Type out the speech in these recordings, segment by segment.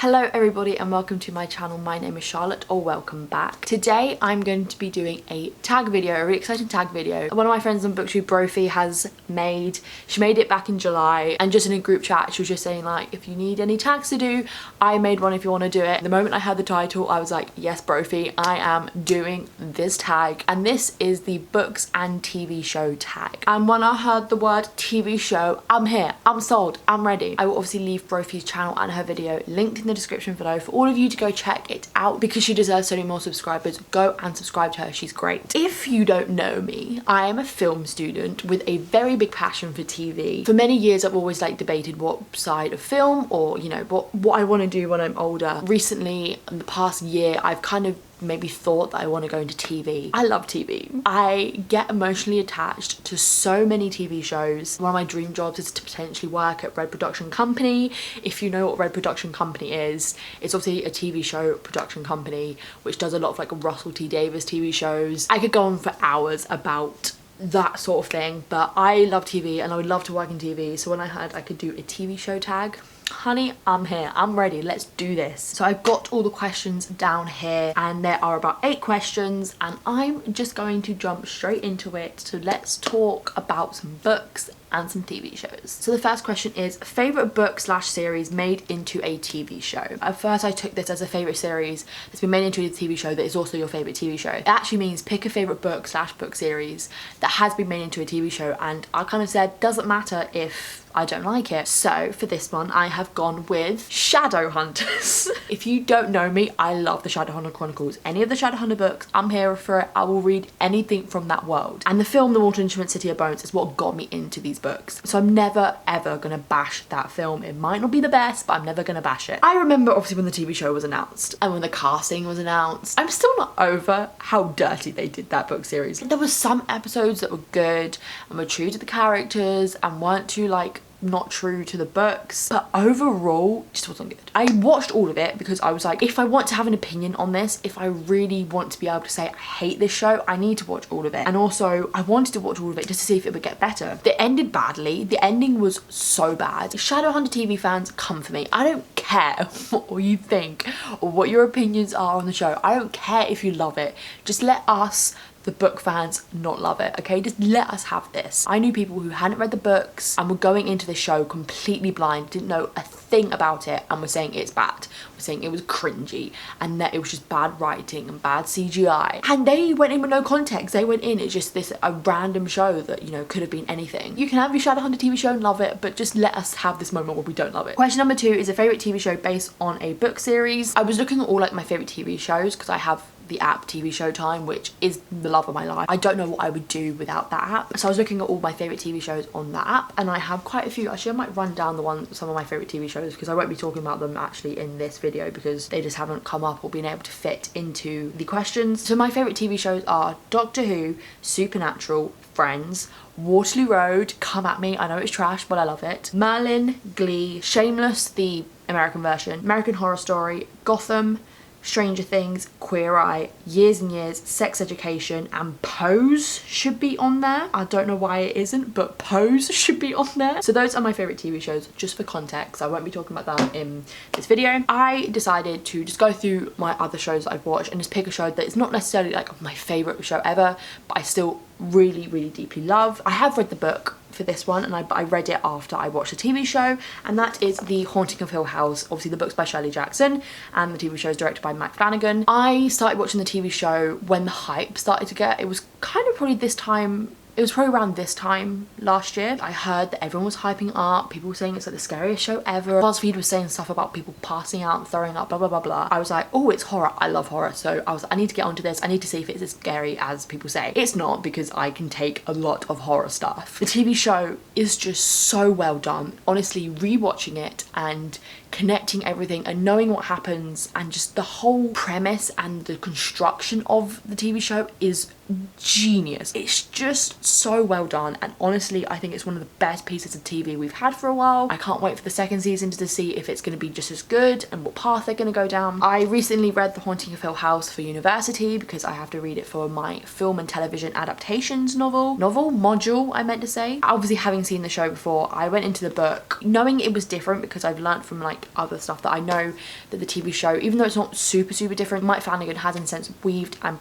Hello everybody and welcome to my channel. My name is Charlotte, or welcome back. Today I'm going to be doing a tag video, a really exciting tag video. One of my friends on Booktube, Brophy, has made. She made it back in July, and just in a group chat she was just saying like, if you need any tags to do, I made one if you want to do it. The moment I heard the title I was like, yes Brophy, I am doing this tag. And this is the books and TV show tag. And when I heard the word TV show, I'm here, I'm sold, I'm ready. I will obviously leave Brophy's channel and her video linked in the description below for all of you to go check it out because she deserves so many more subscribers. Go and subscribe to her, she's great. If you don't know me, I am a film student with a very big passion for TV. For many years I've always like debated what side of film, or you know, what I want to do when I'm older. Recently, in the past year, I've kind of maybe thought that I want to go into TV. I love TV. I get emotionally attached to so many TV shows. One of my dream jobs is to potentially work at Red Production Company. If you know what Red Production Company is, it's obviously a TV show production company which does a lot of like Russell T Davies TV shows. I could go on for hours about that sort of thing, but I love TV and I would love to work in TV. So when I heard I could do a TV show tag, honey, I'm here, I'm ready, let's do this. So I've got all the questions down here and there are about 8 questions and I'm just going to jump straight into it. So let's talk about some books and some TV shows. So the first question is favourite book / series made into a TV show. At first I took this as a favourite series that's been made into a TV show that is also your favourite TV show. It actually means pick a favourite book / book series that has been made into a TV show, and I kind of said doesn't matter if I don't like it. So for this one I have gone with Shadowhunters. If you don't know me, I love the Shadowhunter Chronicles. Any of the Shadowhunter books, I'm here for it. I will read anything from that world. And the film The Water Instrument City of Bones is what got me into these books. So I'm never ever gonna bash that film. It might not be the best, but I'm never gonna bash it. I remember obviously when the TV show was announced and when the casting was announced. I'm still not over how dirty they did that book series. There were some episodes that were good and were true to the characters and weren't too like not true to the books, but overall just wasn't good. I watched all of it because I was like, if I want to have an opinion on this, if I really want to be able to say I hate this show, I need to watch all of it. And also I wanted to watch all of it just to see if it would get better. It ended badly. The ending was so bad. Shadowhunter TV fans, come for me. I don't care what you think or what your opinions are on the show. I don't care if you love it. Just let us, the book fans, not love it, okay? Just let us have this. I knew people who hadn't read the books and were going into the show completely blind, didn't know a thing about it, and were saying it's bad, were saying it was cringy and that it was just bad writing and bad CGI. And they went in with no context. They went in, it's just this a random show that, you know, could have been anything. You can have your Shadowhunter TV show and love it, but just let us have this moment where we don't love it. Question number 2 is a favourite TV show based on a book series. I was looking at all like my favourite TV shows because I have the app TV Showtime, which is the love of my life. I don't know what I would do without that app. So I was looking at all my favourite TV shows on that app and I have quite a few. Actually, I might run down some of my favourite TV shows because I won't be talking about them actually in this video because they just haven't come up or been able to fit into the questions. So my favourite TV shows are Doctor Who, Supernatural, Friends, Waterloo Road, come at me, I know it's trash but I love it, Merlin, Glee, Shameless, the American version, American Horror Story, Gotham, Stranger Things, Queer Eye, Years and Years, Sex Education, and Pose should be on there. I don't know why it isn't, but Pose should be on there. So those are my favourite TV shows, just for context. I won't be talking about that in this video. I decided to just go through my other shows that I've watched and just pick a show that is not necessarily like my favourite show ever, but I still really, really deeply love. I have read the book for this one and I read it after I watched the TV show, and that is The Haunting of Hill House. Obviously the book's by Shirley Jackson and the TV show is directed by Mike Flanagan. I started watching the TV show when the hype started to get, it was kind of probably this time, it was probably around this time last year. I heard that everyone was hyping up, people were saying it's like the scariest show ever. BuzzFeed was saying stuff about people passing out and throwing up, blah blah blah blah. I was like, oh, it's horror, I love horror. So I was like, I need to get onto this, I need to see if it's as scary as people say. It's not, because I can take a lot of horror stuff. The TV show is just so well done. Honestly, rewatching it and connecting everything and knowing what happens and just the whole premise and the construction of the TV show is genius. It's just so well done, and honestly I think it's one of the best pieces of TV we've had for a while. I can't wait for the second season to see if it's going to be just as good and what path they're going to go down. I recently read The Haunting of Hill House for university because I have to read it for my film and television adaptations module, I meant to say. Obviously, having seen the show before, I went into the book knowing it was different because I've learned from like other stuff that I know that the TV show, even though it's not super different, Mike Flanagan has in a sense weaved and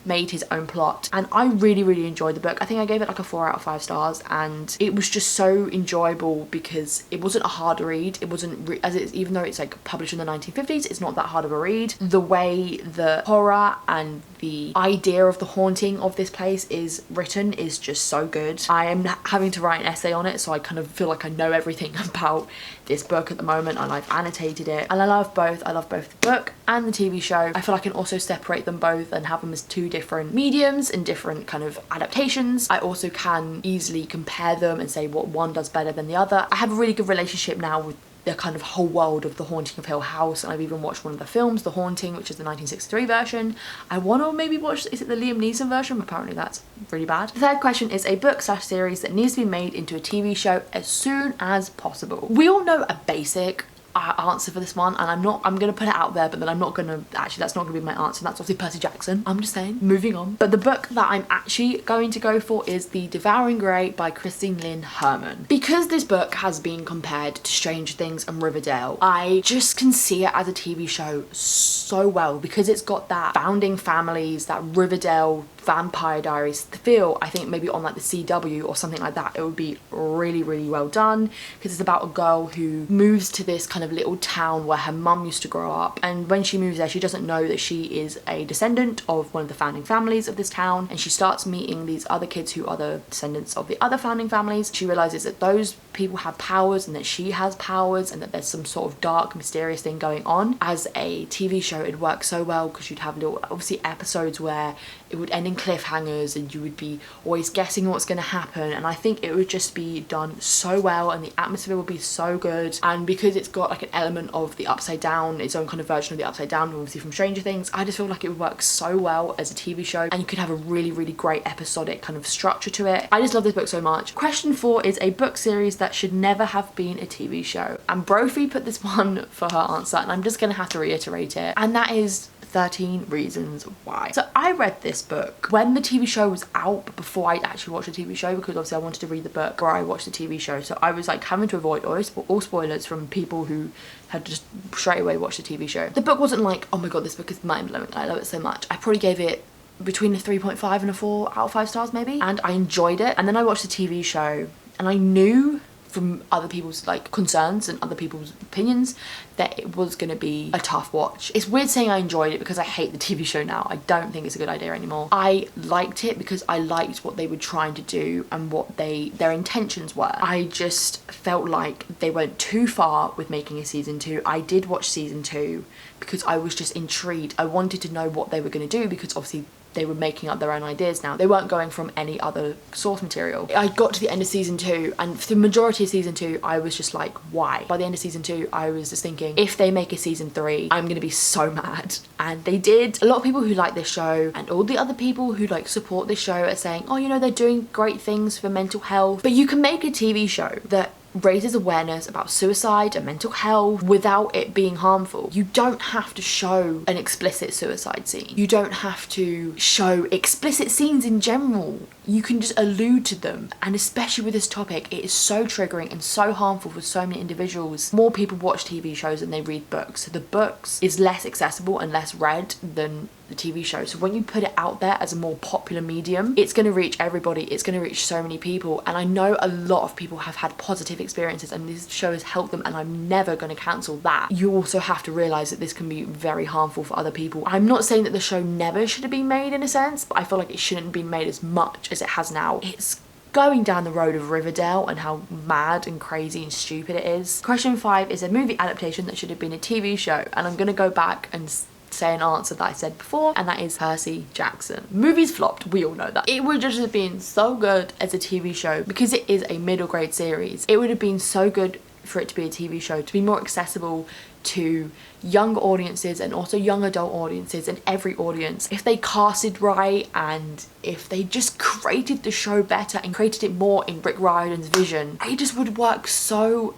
made his own plot, and I really enjoyed the book. I think I gave it like a 4 out of 5 stars, and it was just so enjoyable because it wasn't a hard read. It wasn't even though it's like published in the 1950s, it's not that hard of a read. The way the horror and the idea of the haunting of this place is written is just so good. I am having to write an essay on it, so I kind of feel like I know everything about this book at the moment, and I've annotated it, and I love both. I love both the book and the TV show. I feel I can also separate them both and have them as two different mediums and different kind of adaptations. I also can easily compare them and say what one does better than the other. I have a really good relationship now with the kind of whole world of The Haunting of Hill House, and I've even watched one of the films, The Haunting, which is the 1963 version. I want to maybe watch, is it the Liam Neeson version? Apparently that's really bad. The third question is a book / series that needs to be made into a TV show as soon as possible. We all know a basic answer for this one, and I'm gonna put it out there, but then I'm not gonna, actually that's not gonna be my answer. That's obviously Percy Jackson. I'm just saying, moving on. But the book that I'm actually going to go for is The Devouring Grey by Christine Lynn Herman. Because this book has been compared to Stranger Things and Riverdale, I just can see it as a TV show so well because it's got that founding families, that Riverdale Vampire Diaries feel. I think maybe on like the CW or something like that, it would be really well done, because it's about a girl who moves to this kind of little town where her mum used to grow up, and when she moves there she doesn't know that she is a descendant of one of the founding families of this town, and she starts meeting these other kids who are the descendants of the other founding families. She realizes that those people have powers and that she has powers, and that there's some sort of dark mysterious thing going on. As a TV show it works so well because you'd have little obviously episodes where it would end in cliffhangers and you would be always guessing what's going to happen, and I think it would just be done so well and the atmosphere would be so good. And because it's got like an element of the Upside Down, its own kind of version of the Upside Down, obviously from Stranger Things, I just feel like it would work so well as a TV show, and you could have a really great episodic kind of structure to it. I just love this book so much. Question 4 is a book series that should never have been a TV show, and Brophy put this one for her answer, and I'm just gonna have to reiterate it, and that is 13 Reasons Why. So I read this book when the TV show was out, but before I'd actually watched the TV show, because obviously I wanted to read the book before I watched the TV show. So I was like having to avoid all spoilers from people who had just straight away watched the TV show. The book wasn't like, oh my god, this book is mind-blowing, I love it so much. I probably gave it between a 3.5 and a 4 out of 5 stars maybe, and I enjoyed it. And then I watched the TV show and I knew from other people's like concerns and other people's opinions that it was going to be a tough watch. It's weird saying I enjoyed it because I hate the TV show now. I don't think it's a good idea anymore. I liked it because I liked what they were trying to do and what their intentions were. I just felt like they went too far with making a season 2. I did watch season 2 because I was just intrigued. I wanted to know what they were going to do because obviously they were making up their own ideas now. They weren't going from any other source material. I got to the end of season 2, and for the majority of season 2 I was just like, why? By the end of season 2 I was just thinking, if they make a season 3 I'm gonna be so mad. And they did. A lot of people who like this show and all the other people who like support this show are saying, oh, you know, they're doing great things for mental health, but you can make a TV show that raises awareness about suicide and mental health without it being harmful. You don't have to show an explicit suicide scene. You don't have to show explicit scenes in general. You can just allude to them, and especially with this topic, it is so triggering and so harmful for so many individuals. More people watch TV shows than they read books. So the books is less accessible and less read than the TV show. So when you put it out there as a more popular medium, it's going to reach everybody. It's going to reach so many people. And I know a lot of people have had positive experiences and this show has helped them, and I'm never going to cancel that. You also have to realize that this can be very harmful for other people. I'm not saying that the show never should have been made in a sense, but I feel like it shouldn't have been made as much as it has now. It's going down the road of Riverdale and how mad and crazy and stupid it is. Question 5 is a movie adaptation that should have been a TV show, and I'm going to go back and say an answer that I said before, and that is Percy Jackson. Movies flopped, we all know that. It would just have been so good as a TV show because it is a middle grade series. It would have been so good for it to be a TV show, to be more accessible to young audiences and also young adult audiences and every audience if they casted right and if they just created the show better and created it more in Rick Riordan's vision. It just would work so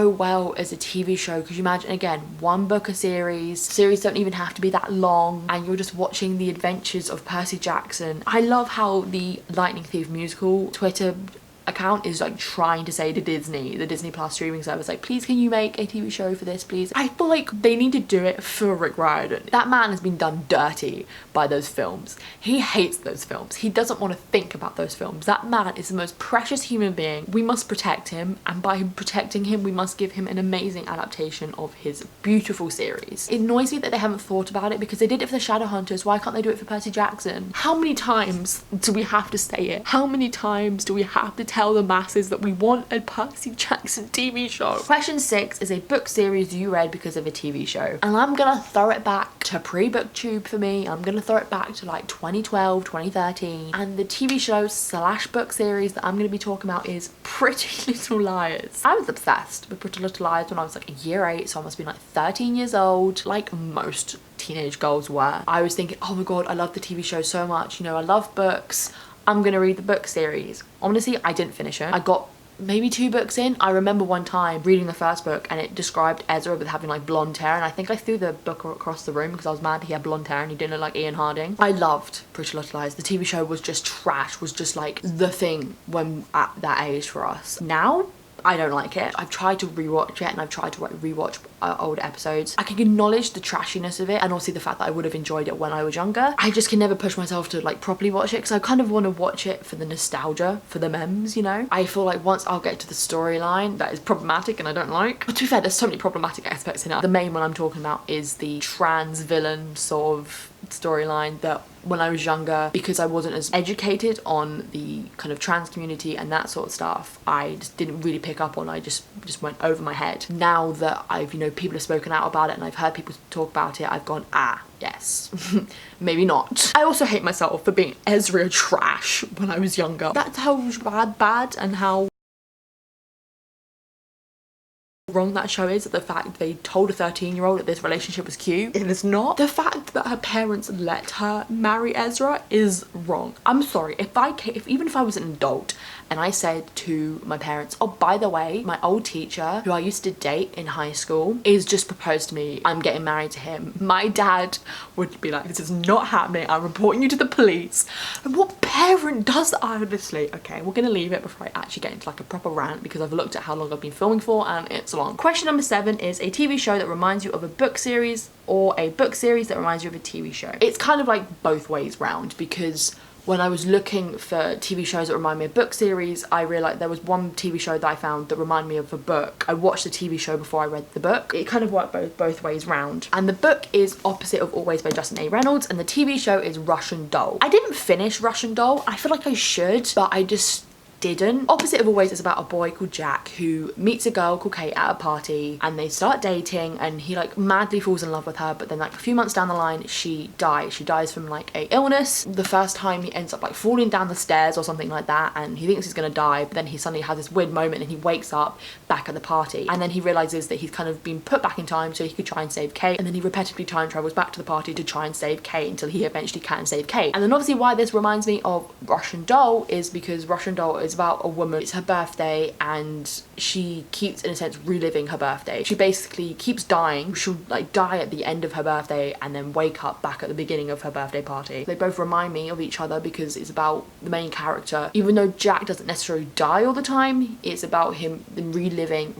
well as a TV show, because you imagine, again, one book a series don't even have to be that long, and you're just watching the adventures of Percy Jackson. I love how the Lightning Thief musical Twitter account is like trying to say to Disney, the Disney Plus streaming service, like, please can you make a TV show for this, please? I feel like they need to do it for Rick Riordan. That man has been done dirty by those films. He hates those films. He doesn't want to think about those films. That man is the most precious human being. We must protect him, and by protecting him we must give him an amazing adaptation of his beautiful series. It annoys me that they haven't thought about it, because they did it for the Shadowhunters. Why can't they do it for Percy Jackson? How many times do we have to say it? How many times do we have to tell the masses that we want a Percy Jackson TV show? Question 6 is a book series you read because of a TV show. And I'm gonna throw it back to pre-BookTube for me. I'm gonna throw it back to like 2012, 2013. And the TV show slash book series that I'm gonna be talking about is Pretty Little Liars. I was obsessed with Pretty Little Liars when I was like year 8, so I must be like 13 years old, like most teenage girls were. I was thinking, oh my god, I love the TV show so much, you know, I love books, I'm gonna read the book series. Honestly, I didn't finish it. I got maybe 2 books in. I remember one time reading the first book and it described Ezra with having like blonde hair, and I think I threw the book across the room because I was mad he had blonde hair and he didn't look like Ian Harding. I loved Pretty Little Liars. The TV show was just trash, was just like the thing when at that age for us. Now, I don't like it. I've tried to rewatch it and I've tried to rewatch old episodes. I can acknowledge the trashiness of it and also the fact that I would have enjoyed it when I was younger. I just can never push myself to like properly watch it, because I kind of want to watch it for the nostalgia, for the memes, you know? I feel like once I'll get to the storyline that is problematic and I don't like. But to be fair, there's so many problematic aspects in it. The main one I'm talking about is the trans villain sort of storyline that when I was younger, because I wasn't as educated on the kind of trans community and that sort of stuff, I just didn't really pick up on. I just went over my head. Now that I've, you know, people have spoken out about it and I've heard people talk about it, I've gone, ah, yes, maybe not. I also hate myself for being Ezra trash when I was younger. That's how bad and how wrong that show is. The fact they told a 13-year-old that this relationship was cute, it is not. The fact that her parents let her marry Ezra is wrong. I'm sorry, even if I was an adult and I said to my parents, oh, by the way, my old teacher who I used to date in high school is just proposed to me, I'm getting married to him, my dad would be like, this is not happening, I'm reporting you to the police. And what parent does that? Honestly? Okay, we're gonna leave it before I actually get into like a proper rant, because I've looked at how long I've been filming for and it's long. Question number 7 is a TV show that reminds you of a book series or a book series that reminds you of a TV show. It's kind of like both ways round, because when I was looking for TV shows that remind me of book series, I realised there was one TV show that I found that reminded me of a book. I watched the TV show before I read the book. It kind of worked both ways round. And the book is Opposite of Always by Justin A. Reynolds, and the TV show is Russian Doll. I didn't finish Russian Doll. I feel like I should, but I just didn't. Opposite of Always is about a boy called Jack who meets a girl called Kate at a party, and they start dating and he like madly falls in love with her, but then like a few months down the line she dies from like a illness. The first time he ends up like falling down the stairs or something like that, and he thinks he's gonna die, but then he suddenly has this weird moment and he wakes up back at the party, and then he realizes that he's kind of been put back in time so he could try and save Kate, and then he repetitively time travels back to the party to try and save Kate until he eventually can save Kate. And then obviously why this reminds me of Russian Doll is because Russian Doll is about a woman. It's her birthday and she keeps, in a sense, reliving her birthday. She basically keeps dying. She'll like die at the end of her birthday and then wake up back at the beginning of her birthday party. They both remind me of each other because it's about the main character. Even though Jack doesn't necessarily die all the time, it's about him reliving.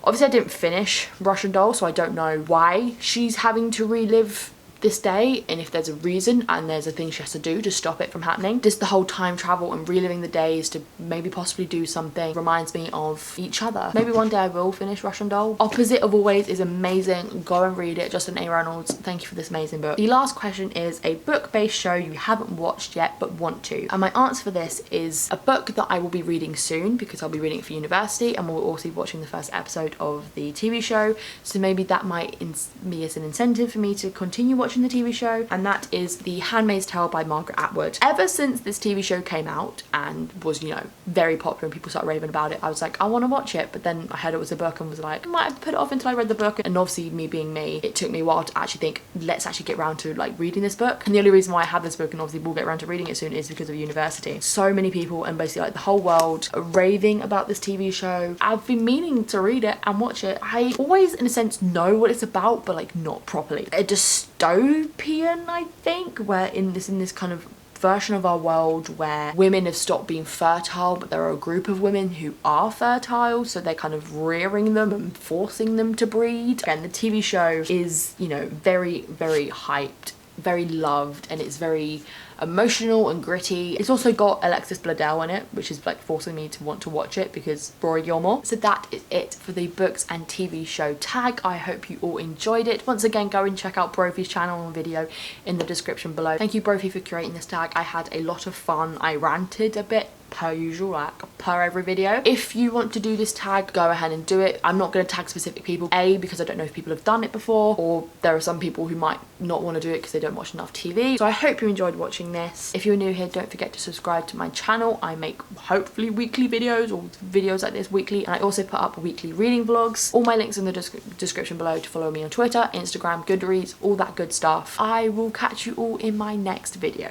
Obviously I didn't finish Russian Doll, so I don't know why she's having to relive this day and if there's a reason and there's a thing she has to do to stop it from happening. Just the whole time travel and reliving the days to maybe possibly do something reminds me of each other. Maybe one day I will finish Russian Doll. Opposite of Always is amazing. Go and read it. Justin A. Reynolds, thank you for this amazing book. The last question is a book-based show you haven't watched yet but want to. And my answer for this is a book that I will be reading soon because I'll be reading it for university and we'll also be watching the first episode of the TV show. So maybe that might be as an incentive for me to continue watching watching the TV show, and that is The Handmaid's Tale by Margaret Atwood. Ever since this TV show came out and was, you know, very popular and people started raving about it, I was like, I want to watch it. But then I heard it was a book and was like, I might have put it off until I read the book. And obviously, me being me, it took me a while to actually think, let's actually get around to like reading this book. And the only reason why I have this book, and obviously we'll get around to reading it soon, is because of university. So many people and basically like the whole world are raving about this TV show. I've been meaning to read it and watch it. I always in a sense know what it's about, but like not properly. A dystopian, I think, where in this kind of version of our world where women have stopped being fertile, but there are a group of women who are fertile, so they're kind of rearing them and forcing them to breed. And the TV show is, you know, very, very hyped, very loved, and it's very emotional and gritty. It's also got Alexis Bledel in it, which is like forcing me to want to watch it because Rory Gilmore. So that is it for the books and TV show tag. I hope you all enjoyed it. Once again, go and check out Brophy's channel and video in the description below. Thank you, Brophy, for creating this tag. I had a lot of fun. I ranted a bit per usual, like per every video. If you want to do this tag, go ahead and do it. I'm not going to tag specific people, A, because I don't know if people have done it before, or there are some people who might not want to do it because they don't watch enough TV. So I hope you enjoyed watching this. If you're new here, don't forget to subscribe to my channel. I make hopefully weekly videos, or videos like this weekly, and I also put up weekly reading vlogs. All my links in the description below to follow me on Twitter, Instagram, Goodreads, all that good stuff. I will catch you all in my next video.